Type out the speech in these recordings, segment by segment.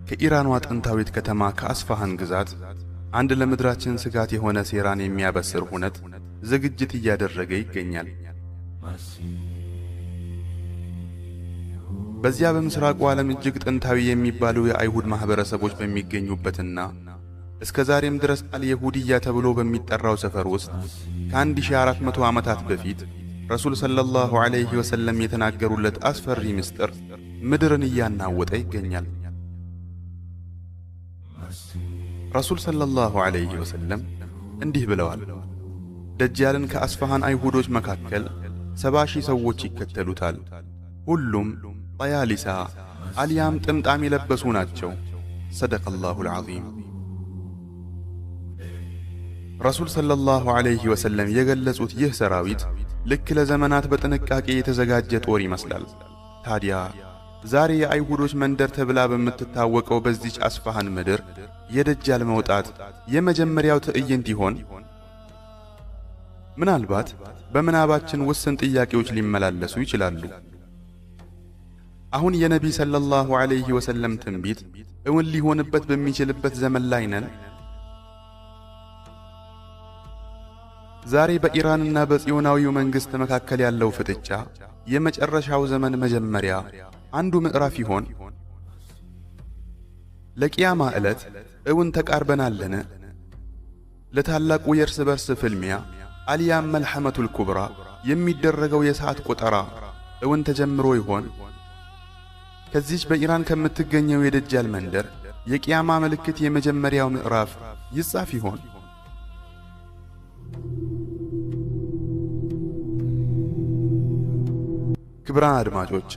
ከኢራኗ ጥንታዊት ከተማ ከአስፋሃን ግዛት አንድ ለምድራችን ስጋት የሆነ ሴራን የሚያበስር ሁነት ዝግጅት እያደረገ ይገኛል። በዚያ በምስራቁ ዓለም እጅግ ጥንታዊ የሚባሉ የአይሁድ ማህበረሰቦች በሚገኙበትና እስከ ዛሬም ድረስ አልየሁድያ ተብሎ በሚጠራው ሰፈር ውስጥ ከ1400 ዓመታት በፊት ረሱል ሰለላሁ ዐለይሂ ወሰለም የተናገሩለት አስፈሪ ምስጢር ምድርን እያናወጠ ይገኛል። ረሱል ሰለላሁ ዐለይሂ ወሰለም እንዲህ ብለዋል። ደጃልን ከአስፋሃን አይሁዶች መካከል 70,000 ሰዎች ይከተሉታል። ሁሉም ጠያሊሳ አልያም ጥምጣም የለበሱ ናቸው። ሰደቀላሁል ዐዚም። ረሱል ሰለላሁ ዐለይሂ ወሰለም የገለጹት ይህ ሰራዊት ልክ ለዘመናት በጥንቃቄ የተዘጋጀ ጦር ይመስላል። ታዲያ ዛሬ የአይሁዶች መንደር ተብላ በምትታወቀው በዚች አስፋሃን ምድር የደጃል መውጣት የመጀመሪያው ትዕይንት ይሆን? ምናልባት በምናባችን ውስን ጥያቄዎች ሊመላለሱ ይችላሉ። አሁን የነቢ ሰለላሁ ዐለይሂ ወሰለም ትንቢት እውን ሊሆንበት በሚችልበት ዘመን ላይ ነን። ዛሬ በኢራንና በጽዮናዊው መንግሥት መካከል ያለው ፍጥጫ የመጨረሻው ዘመን መጀመሪያ አንዱ ምዕራፍ ይሆን? ለቂያማ ዕለት እውን ተቃርበናልን? ለታላቁ የእርስ በርስ ፍልሚያ አልያም መልሐመቱል ኩብራ የሚደረገው የሰዓት ቆጠራ እውን ተጀምሮ ይሆን? ከዚች በኢራን ከምትገኘው የደጃል መንደር የቂያማ ምልክት የመጀመሪያው ምዕራፍ ይጻፍ ይሆን? ክቡራን አድማጮች፣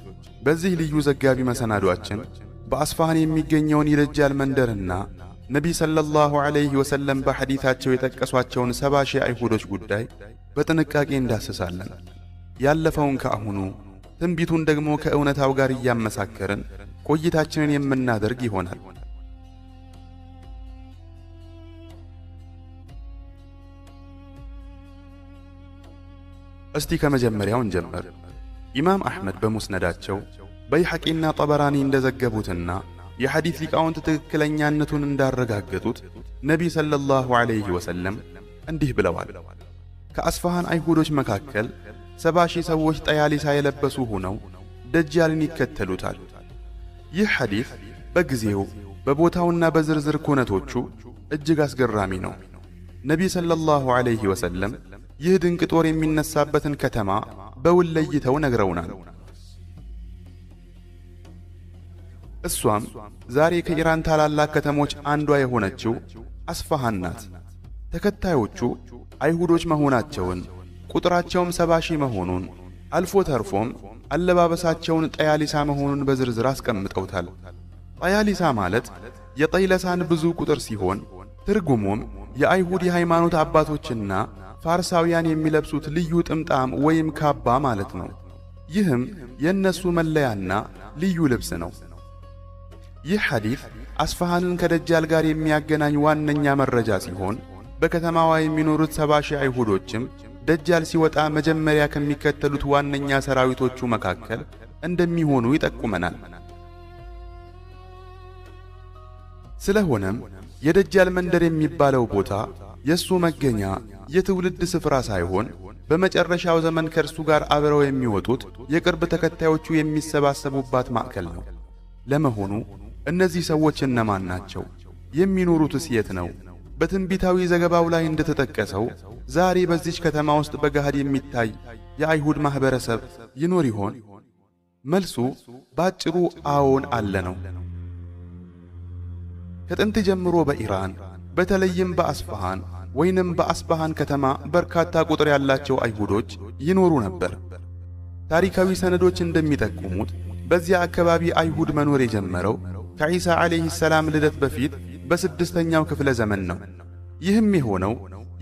በዚህ ልዩ ዘጋቢ መሰናዷችን በአስፋሃን የሚገኘውን የደጃል መንደርና ነቢይ ሰለላሁ ዐለይሂ ወሰለም በሐዲታቸው የጠቀሷቸውን 70,000 አይሁዶች ጉዳይ በጥንቃቄ እንዳስሳለን። ያለፈውን ከአሁኑ ትንቢቱን ደግሞ ከእውነታው ጋር እያመሳከርን ቆይታችንን የምናደርግ ይሆናል። እስቲ ከመጀመሪያው እንጀምር። ኢማም አሕመድ በሙስነዳቸው በይሐቂና ጠበራኒ እንደዘገቡትና የሐዲት ሊቃውንት ትክክለኛነቱን እንዳረጋገጡት ነቢይ ሰለላሁ ዐለይሂ ወሰለም እንዲህ ብለዋል። ከአስፋሃን አይሁዶች መካከል 70,000 ሰዎች ጠያሊሳ የለበሱ ሆነው ደጃልን ይከተሉታል። ይህ ሐዲት በጊዜው በቦታውና በዝርዝር ኩነቶቹ እጅግ አስገራሚ ነው። ነቢይ ሰለላሁ ዐለይሂ ወሰለም ይህ ድንቅ ጦር የሚነሳበትን ከተማ በውል ለይተው ነግረውናል። እሷም ዛሬ ከኢራን ታላላቅ ከተሞች አንዷ የሆነችው አስፋሃን ናት። ተከታዮቹ አይሁዶች መሆናቸውን ቁጥራቸውም 70,000 መሆኑን አልፎ ተርፎም አለባበሳቸውን ጠያሊሳ መሆኑን በዝርዝር አስቀምጠውታል። ጠያሊሳ ማለት የጠይለሳን ብዙ ቁጥር ሲሆን ትርጉሙም የአይሁድ የሃይማኖት አባቶችና ፋርሳውያን የሚለብሱት ልዩ ጥምጣም ወይም ካባ ማለት ነው። ይህም የእነሱ መለያና ልዩ ልብስ ነው። ይህ ሐዲት አስፋሃንን ከደጃል ጋር የሚያገናኝ ዋነኛ መረጃ ሲሆን በከተማዋ የሚኖሩት 70,000 አይሁዶችም ደጃል ሲወጣ መጀመሪያ ከሚከተሉት ዋነኛ ሰራዊቶቹ መካከል እንደሚሆኑ ይጠቁመናል። ስለሆነም የደጃል መንደር የሚባለው ቦታ የሱ መገኛ የትውልድ ስፍራ ሳይሆን በመጨረሻው ዘመን ከእርሱ ጋር አብረው የሚወጡት የቅርብ ተከታዮቹ የሚሰባሰቡባት ማዕከል ነው። ለመሆኑ እነዚህ ሰዎች እነማን ናቸው? የሚኖሩትስ የት ነው? በትንቢታዊ ዘገባው ላይ እንደተጠቀሰው ዛሬ በዚች ከተማ ውስጥ በገሃድ የሚታይ የአይሁድ ማህበረሰብ ይኖር ይሆን? መልሱ ባጭሩ አዎን አለ ነው። ከጥንት ጀምሮ በኢራን በተለይም በአስፋሃን ወይንም በአስባሃን ከተማ በርካታ ቁጥር ያላቸው አይሁዶች ይኖሩ ነበር። ታሪካዊ ሰነዶች እንደሚጠቁሙት በዚያ አካባቢ አይሁድ መኖር የጀመረው ከዒሳ ዐለይሂ ሰላም ልደት በፊት በስድስተኛው ክፍለ ዘመን ነው። ይህም የሆነው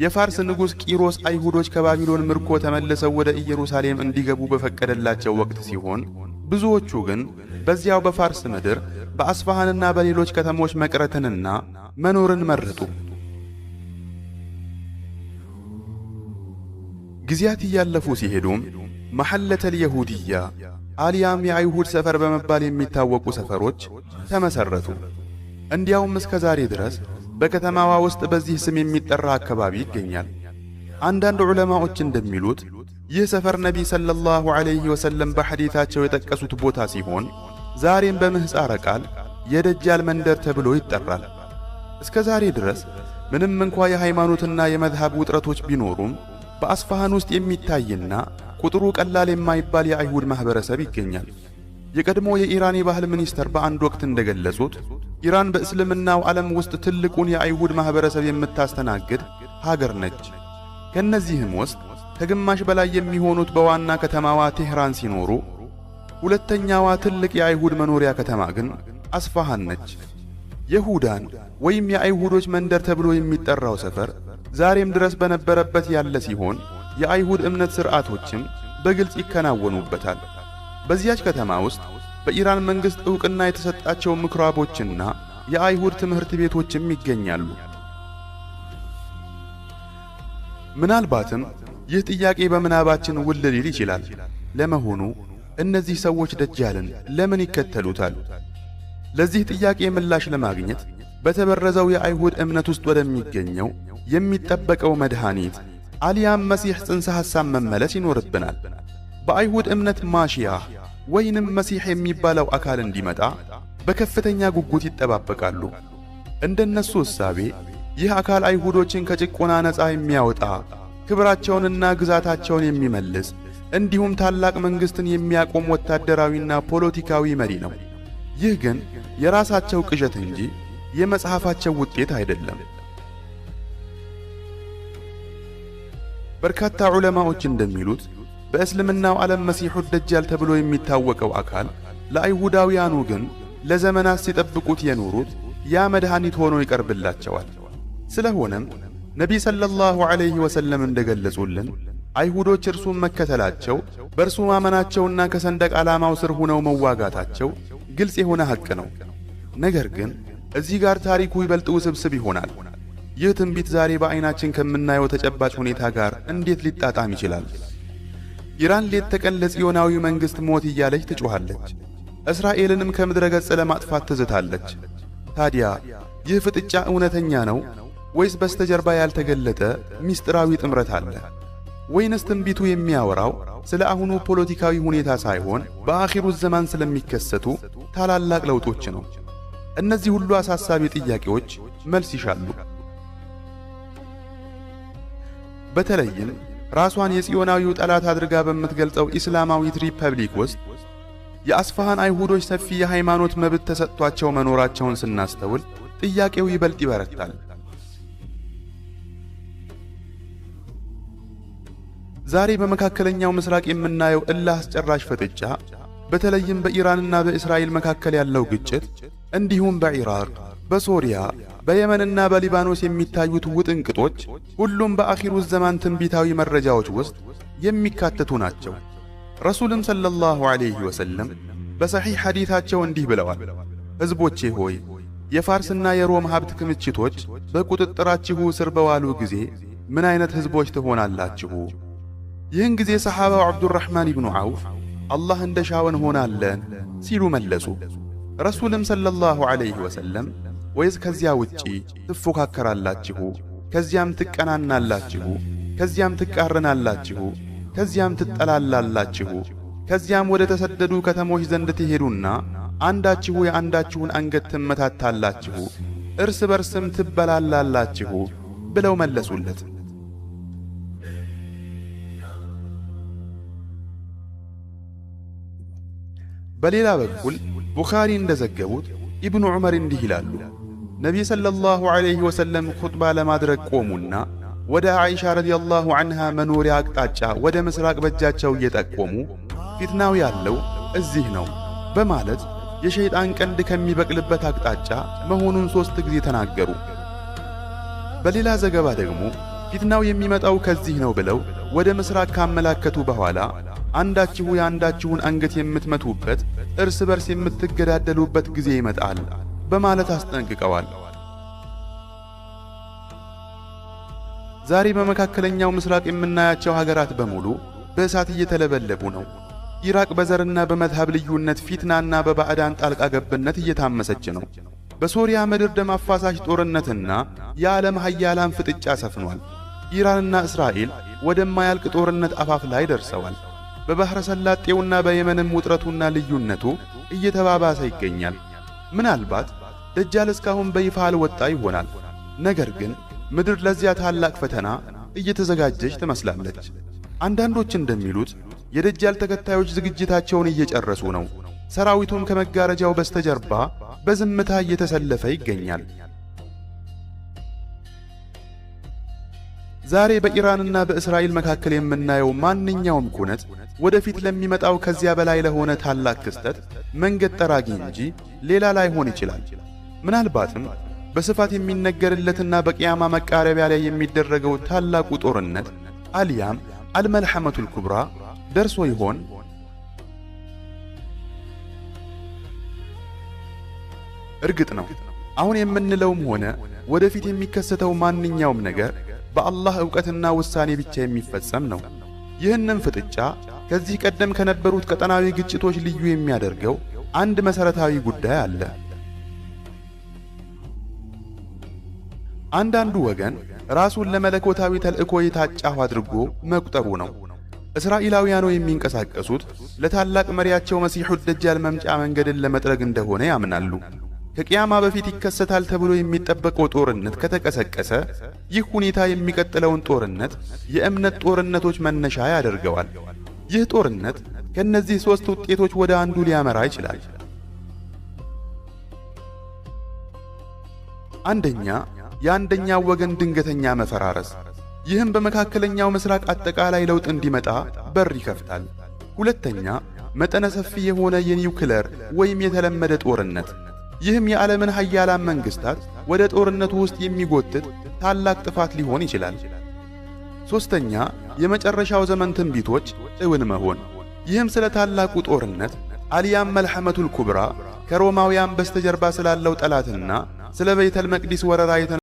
የፋርስ ንጉሥ ቂሮስ አይሁዶች ከባቢሎን ምርኮ ተመልሰው ወደ ኢየሩሳሌም እንዲገቡ በፈቀደላቸው ወቅት ሲሆን ብዙዎቹ ግን በዚያው በፋርስ ምድር በአስፋሃንና በሌሎች ከተሞች መቅረትንና መኖርን መረጡ። ጊዜያት እያለፉ ሲሄዱም መሐለተል የሁድያ አልያም የአይሁድ ሰፈር በመባል የሚታወቁ ሰፈሮች ተመሰረቱ። እንዲያውም እስከ ዛሬ ድረስ በከተማዋ ውስጥ በዚህ ስም የሚጠራ አካባቢ ይገኛል። አንዳንድ ዑለማዎች እንደሚሉት ይህ ሰፈር ነቢ ሰለላሁ ዐለይሂ ወሰለም በሐዲታቸው የጠቀሱት ቦታ ሲሆን ዛሬም በምህፃረ ቃል የደጃል መንደር ተብሎ ይጠራል። እስከ ዛሬ ድረስ ምንም እንኳ የሃይማኖትና የመዝሃብ ውጥረቶች ቢኖሩም በአስፋሃን ውስጥ የሚታይና ቁጥሩ ቀላል የማይባል የአይሁድ ማህበረሰብ ይገኛል። የቀድሞ የኢራን የባህል ሚኒስተር በአንድ ወቅት እንደገለጹት ኢራን በእስልምናው ዓለም ውስጥ ትልቁን የአይሁድ ማህበረሰብ የምታስተናግድ ሀገር ነች። ከነዚህም ውስጥ ከግማሽ በላይ የሚሆኑት በዋና ከተማዋ ቴህራን ሲኖሩ፣ ሁለተኛዋ ትልቅ የአይሁድ መኖሪያ ከተማ ግን አስፋሃን ነች። የሁዳን ወይም የአይሁዶች መንደር ተብሎ የሚጠራው ሰፈር ዛሬም ድረስ በነበረበት ያለ ሲሆን የአይሁድ እምነት ሥርዓቶችም በግልጽ ይከናወኑበታል። በዚያች ከተማ ውስጥ በኢራን መንግሥት ዕውቅና የተሰጣቸው ምኵራቦችና የአይሁድ ትምህርት ቤቶችም ይገኛሉ። ምናልባትም ይህ ጥያቄ በምናባችን ውል ሊል ይችላል። ለመሆኑ እነዚህ ሰዎች ደጃልን ለምን ይከተሉታል? ለዚህ ጥያቄ ምላሽ ለማግኘት በተበረዘው የአይሁድ እምነት ውስጥ ወደሚገኘው የሚጠበቀው መድኃኒት አልያም መሲሕ ጽንሰ ሐሳብ መመለስ ይኖርብናል። በአይሁድ እምነት ማሺያህ ወይንም መሲሕ የሚባለው አካል እንዲመጣ በከፍተኛ ጉጉት ይጠባበቃሉ። እንደነሱ እሳቤ ይህ አካል አይሁዶችን ከጭቆና ነፃ የሚያወጣ፣ ክብራቸውንና ግዛታቸውን የሚመልስ እንዲሁም ታላቅ መንግሥትን የሚያቆም ወታደራዊና ፖለቲካዊ መሪ ነው። ይህ ግን የራሳቸው ቅዠት እንጂ የመጽሐፋቸው ውጤት አይደለም። በርካታ ዑለማዎች እንደሚሉት በእስልምናው ዓለም መሲሑ ደጃል ተብሎ የሚታወቀው አካል ለአይሁዳውያኑ ግን ለዘመናት ሲጠብቁት የኖሩት ያ መድኃኒት ሆኖ ይቀርብላቸዋል። ስለሆነም ነቢይ ሰለላሁ ዐለይሂ ወሰለም እንደገለጹልን አይሁዶች እርሱን መከተላቸው፣ በእርሱ ማመናቸውና ከሰንደቅ ዓላማው ስር ሆነው መዋጋታቸው ግልጽ የሆነ ሐቅ ነው። ነገር ግን እዚህ ጋር ታሪኩ ይበልጥ ውስብስብ ይሆናል። ይህ ትንቢት ዛሬ በዐይናችን ከምናየው ተጨባጭ ሁኔታ ጋር እንዴት ሊጣጣም ይችላል? ኢራን ሌት ተቀን ለጽዮናዊ መንግሥት ሞት እያለች ትጮኻለች። እስራኤልንም ከምድረ ገጽ ለማጥፋት ትዝታለች። ታዲያ ይህ ፍጥጫ እውነተኛ ነው ወይስ በስተጀርባ ያልተገለጠ ምስጢራዊ ጥምረት አለ? ወይንስ ትንቢቱ የሚያወራው ስለ አሁኑ ፖለቲካዊ ሁኔታ ሳይሆን በአኺሩ ዘማን ስለሚከሰቱ ታላላቅ ለውጦች ነው? እነዚህ ሁሉ አሳሳቢ ጥያቄዎች መልስ ይሻሉ። በተለይም ራሷን የጽዮናዊው ጠላት አድርጋ በምትገልጸው ኢስላማዊት ሪፐብሊክ ውስጥ የአስፋሃን አይሁዶች ሰፊ የሃይማኖት መብት ተሰጥቷቸው መኖራቸውን ስናስተውል ጥያቄው ይበልጥ ይበረታል። ዛሬ በመካከለኛው ምስራቅ የምናየው እልህ አስጨራሽ ፍጥጫ፣ በተለይም በኢራንና በእስራኤል መካከል ያለው ግጭት፣ እንዲሁም በኢራቅ፣ በሶሪያ፣ በየመንና በሊባኖስ የሚታዩት ውጥንቅጦች ሁሉም በአኺሩ ዘማን ትንቢታዊ መረጃዎች ውስጥ የሚካተቱ ናቸው። ረሱልም ሰለላሁ ዐለይሂ ወሰለም በሰሒሕ ሐዲታቸው እንዲህ ብለዋል። ሕዝቦቼ ሆይ የፋርስና የሮም ሀብት ክምችቶች በቁጥጥራችሁ ስር በዋሉ ጊዜ ምን አይነት ሕዝቦች ትሆናላችሁ? ይህን ጊዜ ሰሓባው ዓብዱራሕማን ኢብኑ ዐውፍ አላህ እንደ ሻወን ሆናለን ሲሉ መለሱ። ረሱልም ሰለላሁ ዐለይሂ ወሰለም ወይስ ከዚያ ውጪ ትፎካከራላችሁ፣ ከዚያም ትቀናናላችሁ፣ ከዚያም ትቃረናላችሁ፣ ከዚያም ትጠላላላችሁ፣ ከዚያም ወደ ተሰደዱ ከተሞች ዘንድ ትሄዱና አንዳችሁ የአንዳችሁን አንገት ትመታታላችሁ፣ እርስ በርስም ትበላላላችሁ ብለው መለሱለት። በሌላ በኩል ቡኻሪ እንደዘገቡት ኢብኑ ዑመር እንዲህ ይላሉ። ነቢይ ሰለላሁ ዐለይሂ ወሰለም ኹጥባ ለማድረግ ቆሙና ወደ ዓኢሻ ረዲየላሁ ዐንሃ መኖሪያ አቅጣጫ ወደ ምስራቅ በእጃቸው እየጠቆሙ ፊትናው ያለው እዚህ ነው በማለት የሸይጣን ቀንድ ከሚበቅልበት አቅጣጫ መሆኑን 3 ጊዜ ተናገሩ። በሌላ ዘገባ ደግሞ ፊትናው የሚመጣው ከዚህ ነው ብለው ወደ ምስራቅ ካመላከቱ በኋላ አንዳችሁ የአንዳችሁን አንገት የምትመቱበት፣ እርስ በርስ የምትገዳደሉበት ጊዜ ይመጣል በማለት አስጠንቅቀዋል። ዛሬ በመካከለኛው ምስራቅ የምናያቸው ሀገራት በሙሉ በእሳት እየተለበለቡ ነው። ኢራቅ በዘርና በመዝሃብ ልዩነት ፊትናና በባዕዳን ጣልቃ ገብነት እየታመሰች ነው። በሶሪያ ምድር ደም አፋሳሽ ጦርነትና የዓለም ኃያላን ፍጥጫ ሰፍኗል። ኢራንና እስራኤል ወደማያልቅ ጦርነት አፋፍ ላይ ደርሰዋል። በባሕረ ሰላጤውና በየመንም ውጥረቱና ልዩነቱ እየተባባሰ ይገኛል። ምናልባት ደጃል እስካሁን በይፋ አልወጣ ይሆናል። ነገር ግን ምድር ለዚያ ታላቅ ፈተና እየተዘጋጀች ትመስላለች። አንዳንዶች እንደሚሉት የደጃል ተከታዮች ዝግጅታቸውን እየጨረሱ ነው። ሰራዊቱም ከመጋረጃው በስተጀርባ በዝምታ እየተሰለፈ ይገኛል። ዛሬ በኢራንና በእስራኤል መካከል የምናየው ማንኛውም ኩነት ወደፊት ለሚመጣው ከዚያ በላይ ለሆነ ታላቅ ክስተት መንገድ ጠራጊ እንጂ ሌላ ላይሆን ይችላል። ምናልባትም በስፋት የሚነገርለትና በቂያማ መቃረቢያ ላይ የሚደረገው ታላቁ ጦርነት አልያም አልመልሐመቱል ኩብራ ደርሶ ይሆን? እርግጥ ነው አሁን የምንለውም ሆነ ወደፊት የሚከሰተው ማንኛውም ነገር በአላህ ዕውቀትና ውሳኔ ብቻ የሚፈጸም ነው። ይህንን ፍጥጫ ከዚህ ቀደም ከነበሩት ቀጠናዊ ግጭቶች ልዩ የሚያደርገው አንድ መሠረታዊ ጉዳይ አለ። አንዳንዱ ወገን ራሱን ለመለኮታዊ ተልእኮ የታጫሁ አድርጎ መቁጠሩ ነው። እስራኤላውያኑ የሚንቀሳቀሱት ለታላቅ መሪያቸው መሲሑ ደጃል መምጫ መንገድን ለመጥረግ እንደሆነ ያምናሉ። ከቂያማ በፊት ይከሰታል ተብሎ የሚጠበቀው ጦርነት ከተቀሰቀሰ ይህ ሁኔታ የሚቀጥለውን ጦርነት የእምነት ጦርነቶች መነሻ ያደርገዋል። ይህ ጦርነት ከነዚህ ሦስት ውጤቶች ወደ አንዱ ሊያመራ ይችላል። አንደኛ፣ የአንደኛው ወገን ድንገተኛ መፈራረስ። ይህም በመካከለኛው ምስራቅ አጠቃላይ ለውጥ እንዲመጣ በር ይከፍታል። ሁለተኛ፣ መጠነ ሰፊ የሆነ የኒውክለር ወይም የተለመደ ጦርነት። ይህም የዓለምን ኃያላን መንግስታት ወደ ጦርነቱ ውስጥ የሚጎትት ታላቅ ጥፋት ሊሆን ይችላል። ሦስተኛ፣ የመጨረሻው ዘመን ትንቢቶች እውን መሆን። ይህም ስለ ታላቁ ጦርነት አልያም መልሐመቱል ኩብራ ከሮማውያን በስተጀርባ ስላለው ጠላትና ስለ ቤተል መቅዲስ ወረራ